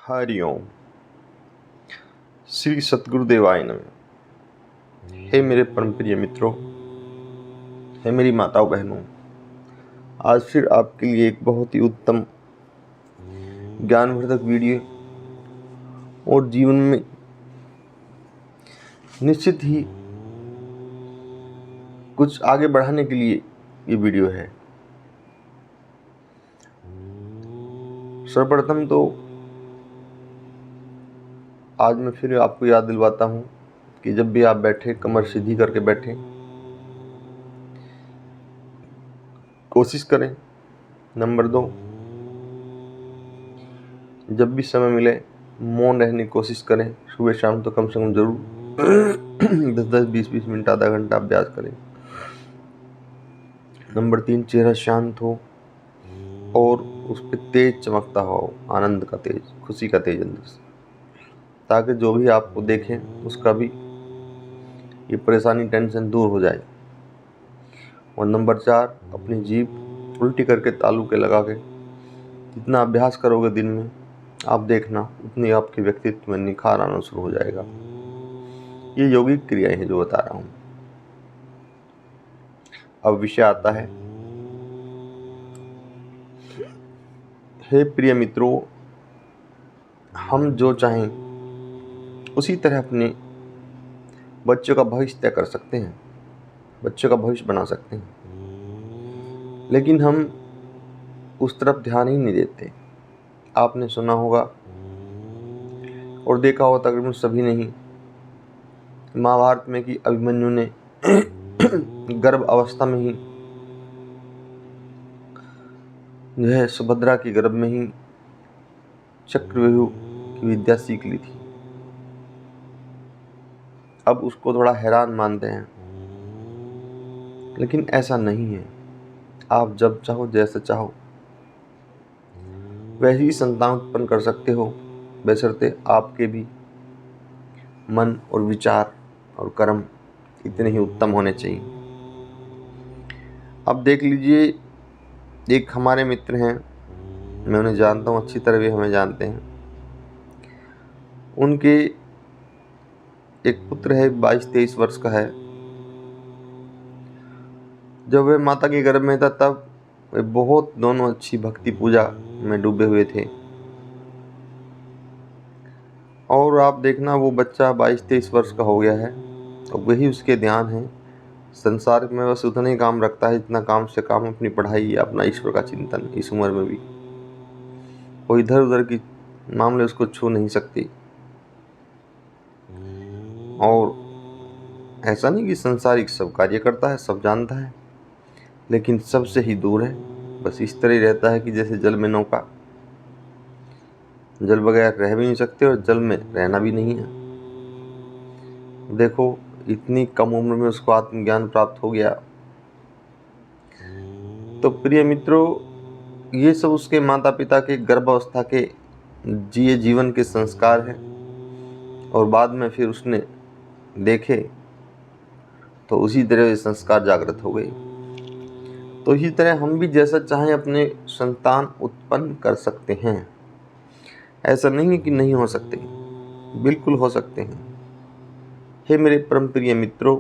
हरिओम। श्री सद्गुरुदेवाय नमः। हे मेरे परम प्रिय मित्रों, हे मेरी माताओं बहनों, आज फिर आपके लिए एक बहुत ही उत्तम ज्ञानवर्धक वीडियो और जीवन में निश्चित ही कुछ आगे बढ़ाने के लिए ये वीडियो है। सर्वप्रथम तो आज मैं फिर आपको याद दिलवाता हूँ कि जब भी आप बैठे कमर सीधी करके बैठें, कोशिश करें। नंबर 2, जब भी समय मिले मौन रहने की कोशिश करें। सुबह शाम तो कम से कम जरूर 10-10, 20-20 मिनट, आधा घंटा अभ्यास करें। नंबर 3, चेहरा शांत हो और उस पर तेज चमकता हो, आनंद का तेज, खुशी का तेज अंदर से, ताकि जो भी आपको देखें उसका भी ये परेशानी, टेंशन दूर हो जाए। और नंबर 4, अपनी जीभ उल्टी करके तालू के लगा के जितना अभ्यास करोगे दिन में, आप देखना उतनी आपके व्यक्तित्व में निखार आना शुरू हो जाएगा। ये यौगिक क्रियाएं हैं जो बता रहा हूँ। अब विषय आता है। हे प्रिय मित्रों, हम जो चाहें उसी तरह अपने बच्चों का भविष्य तय कर सकते हैं, बच्चों का भविष्य बना सकते हैं, लेकिन हम उस तरफ ध्यान ही नहीं देते। आपने सुना होगा और देखा होगा तकरीबन सभी ने ही, महाभारत में कि अभिमन्यु ने गर्भ अवस्था में ही जो है सुभद्रा की गर्भ में ही चक्रव्यूह की विद्या सीख ली थी। अब उसको थोड़ा हैरान मानते हैं, लेकिन ऐसा नहीं है। आप जब चाहो, जैसे चाहो वैसे ही संतान उत्पन्न कर सकते हो, बशर्ते आपके भी मन और विचार और कर्म इतने ही उत्तम होने चाहिए। अब देख लीजिए, एक हमारे मित्र हैं, मैं उन्हें जानता हूँ अच्छी तरह, वे हमें जानते हैं। उनके एक पुत्र है, 22-23 वर्ष का है। जब वे माता के गर्भ में था तब वे बहुत दोनों अच्छी भक्ति पूजा में डूबे हुए थे। और आप देखना वो बच्चा 22-23 वर्ष का हो गया है, तो वही उसके ध्यान है। संसार में बस उतना ही काम रखता है जितना काम से काम अपनी पढ़ाई या अपना ईश्वर का चिंतन। इस उम्र में भी कोई इधर उधर की मामले उसको छू नहीं सकती। और ऐसा नहीं कि संसारिक सब कार्य करता है, सब जानता है, लेकिन सबसे ही दूर है। बस इस तरह ही रहता है कि जैसे जल में नौका, जल बगैर रह भी नहीं सकते और जल में रहना भी नहीं है। देखो, इतनी कम उम्र में उसको आत्मज्ञान प्राप्त हो गया। तो प्रिय मित्रों, ये सब उसके माता पिता के गर्भावस्था के जिए जीवन के संस्कार हैं। और बाद में फिर उसने देखे तो उसी तरह ये संस्कार जागृत हो गए। तो इसी तरह हम भी जैसा चाहें अपने संतान उत्पन्न कर सकते हैं। ऐसा नहीं है कि नहीं हो सकते, बिल्कुल हो सकते हैं। हे मेरे परम प्रिय मित्रों,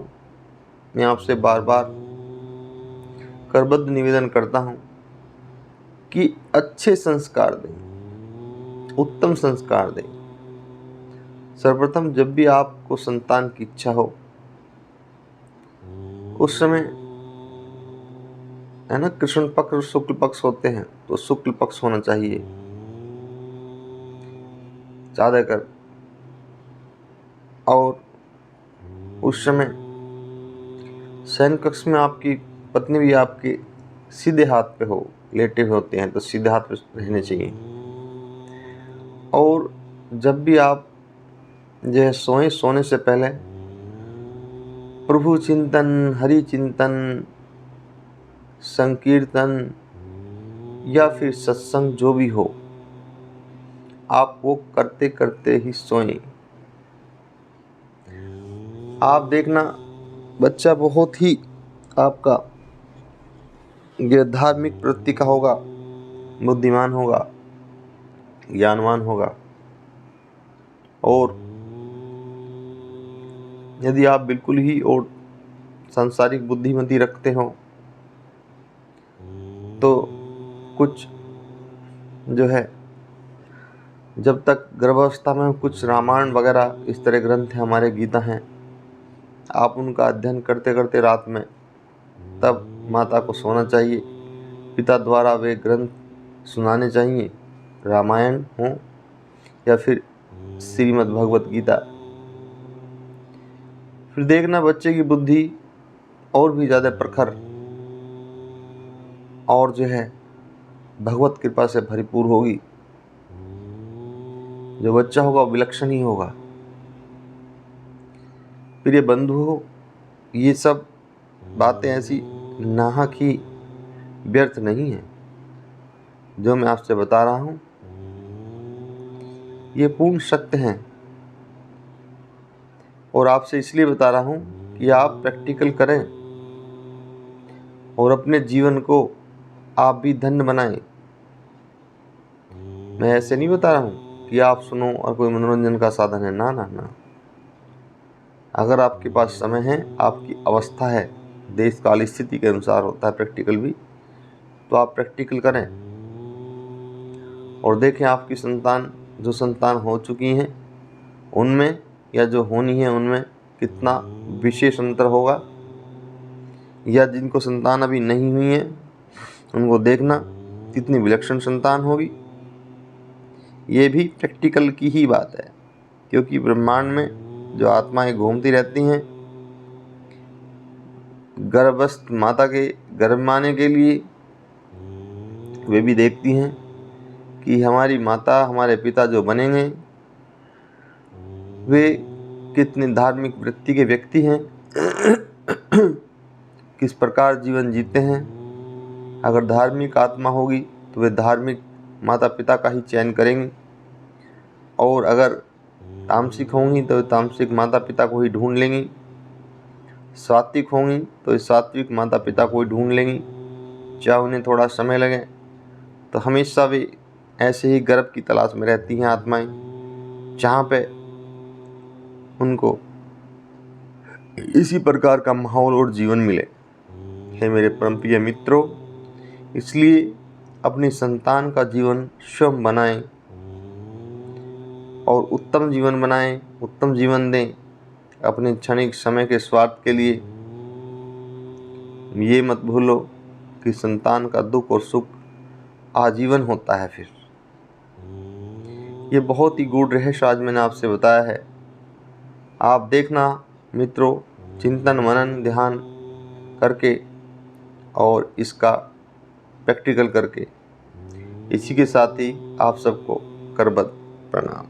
मैं आपसे बार बार करबद्ध निवेदन करता हूं कि अच्छे संस्कार दें, उत्तम संस्कार दें। सर्वप्रथम जब भी आपको संतान की इच्छा हो, उस समय है ना, कृष्ण पक्ष और शुक्ल पक्ष होते हैं, तो शुक्ल पक्ष होना चाहिए ज्यादातर। और उस समय शयन कक्ष में आपकी पत्नी भी आपके सीधे हाथ पे हो, लेटे हुए होते हैं, तो सीधे हाथ पे रहने चाहिए। और जब भी आप जो है सोने से पहले प्रभु चिंतन, हरि चिंतन, संकीर्तन या फिर सत्संग जो भी हो, आप वो करते करते ही सोएं। आप देखना बच्चा बहुत ही आपका ये धार्मिक प्रवृत्ति का होगा, बुद्धिमान होगा, ज्ञानवान होगा। और यदि आप बिल्कुल ही और सांसारिक बुद्धिमती रखते हो तो कुछ जो है, जब तक गर्भावस्था में कुछ रामायण वगैरह इस तरह ग्रंथ हैं, हमारे गीता हैं, आप उनका अध्ययन करते करते रात में, तब माता को सोना चाहिए। पिता द्वारा वे ग्रंथ सुनाने चाहिए, रामायण हो या फिर श्रीमद् भगवत गीता। फिर देखना बच्चे की बुद्धि और भी ज़्यादा प्रखर और जो है भगवत कृपा से भरपूर होगी। जो बच्चा होगा वो विलक्षण ही होगा। प्रिय बंधुओं, ये सब बातें ऐसी नाहक ही व्यर्थ नहीं है जो मैं आपसे बता रहा हूँ, ये पूर्ण सत्य हैं। और आपसे इसलिए बता रहा हूँ कि आप प्रैक्टिकल करें और अपने जीवन को आप भी धन्य बनाएं। मैं ऐसे नहीं बता रहा हूँ कि आप सुनो और कोई मनोरंजन का साधन है, ना ना ना। अगर आपके पास समय है, आपकी अवस्था है, देश काल स्थिति के अनुसार होता है प्रैक्टिकल भी, तो आप प्रैक्टिकल करें और देखें आपकी संतान, जो संतान हो चुकी हैं उनमें या जो होनी है उनमें कितना विशेष अंतर होगा, या जिनको संतान अभी नहीं हुई है उनको देखना कितनी विलक्षण संतान होगी। ये भी प्रैक्टिकल की ही बात है, क्योंकि ब्रह्मांड में जो आत्माएं घूमती रहती हैं, गर्भस्थ माता के गर्भ में आने के लिए वे भी देखती हैं कि हमारी माता, हमारे पिता जो बनेंगे वे कितने धार्मिक वृत्ति के व्यक्ति हैं, किस प्रकार जीवन जीते हैं। अगर धार्मिक आत्मा होगी तो वे धार्मिक माता पिता का ही चयन करेंगी, और अगर तामसिक होंगी तो तामसिक माता पिता को ही ढूंढ लेंगी, सात्विक होंगी तो सात्विक माता पिता को ही ढूंढ लेंगी, चाहे उन्हें थोड़ा समय लगे। तो हमेशा वे ऐसे ही गर्भ की तलाश में रहती हैं आत्माएं, जहाँ पे उनको इसी प्रकार का माहौल और जीवन मिले। हे मेरे परमप्रिय मित्रों, इसलिए अपनी संतान का जीवन स्वयं बनाएं और उत्तम जीवन बनाएं, उत्तम जीवन दें। अपने क्षणिक समय के स्वार्थ के लिए ये मत भूलो कि संतान का दुख और सुख आजीवन होता है। फिर ये बहुत ही गूढ़ रहस्य आज मैंने आपसे बताया है। आप देखना मित्रों, चिंतन मनन ध्यान करके और इसका प्रैक्टिकल करके। इसी के साथ ही आप सबको करबद्ध प्रणाम।